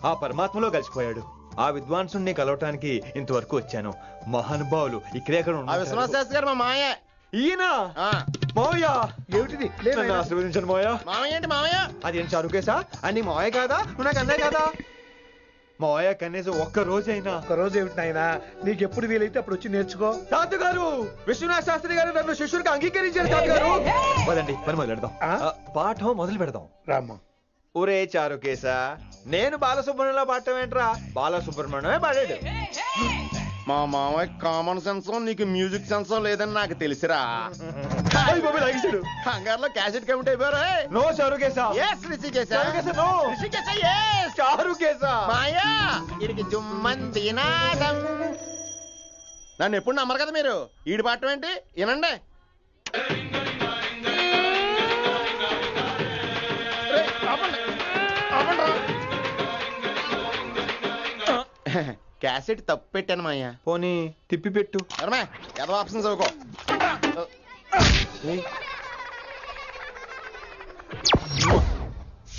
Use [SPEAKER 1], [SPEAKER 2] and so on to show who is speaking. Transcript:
[SPEAKER 1] ఆ పరమాత్మలో కలిసిపోయాడు. ఆ విద్వాంసుని కలవటానికి ఇంతవరకు వచ్చాను. మహానుభావులు ఇక్కడే అక్కడ
[SPEAKER 2] విశ్వనాథ్ శాస్త్రి గారు మా మాయ.
[SPEAKER 1] ఈయన మావయ్య.
[SPEAKER 3] ఏమిటిది?
[SPEAKER 1] నన్ను ఆశీర్వదించండి మావయ్య.
[SPEAKER 2] మామయ్య ఏంటి మామయ్య?
[SPEAKER 1] అదేం చారుకేసా అని మావయ్య కాదా? నువ్వు నాకు అన్నయ్య కాదా? మావయ్య కనీసం ఒక్క రోజైనా.
[SPEAKER 3] ఒక రోజు ఏమిటి నాయనా, నీకు ఎప్పుడు వీలైతే అప్పుడు వచ్చి నేర్చుకో.
[SPEAKER 1] తాతగారు, విశ్వనాథ్ శాస్త్రి గారు నన్ను శిష్యుడికి అంగీకరించారు తాతగారు. పదండి పని మొదలు పెడదాం. పాఠం మొదలు పెడదాం.
[SPEAKER 3] రామ్మా.
[SPEAKER 1] ఒరే చారుకేశా, నేను బాలసుబ్రహ్మణ్యంలో పాడటం ఏంట్రా? బాలసుబ్రహ్మణ్యమే పాడాడు.
[SPEAKER 2] మా మామయ్య కామన్ సెన్స్ నీకు మ్యూజిక్ సెన్స్ లేదని నాకు తెలిసిరా. కంగారులో క్యాసెట్ కమిట్ అయిపోయారా?
[SPEAKER 1] నో చారుకేశా.
[SPEAKER 2] ఎస్ రిషికేశ.
[SPEAKER 1] చారుకేశా నో.
[SPEAKER 2] రిషికేశ ఎస్.
[SPEAKER 1] చారుకేశా.
[SPEAKER 2] మాయా ఇడికి జుమ్మంది నాదం. నన్ను ఎప్పుడు నమ్మరు కదా మీరు. ఈడి పాడటం ఏంటి వినండి. క్యాసెట్ తప్పు పెట్టాను మాయ్యా.
[SPEAKER 1] పోనీ తిప్పి పెట్టు.
[SPEAKER 2] ఏదో ఆప్షన్ చదువుకో.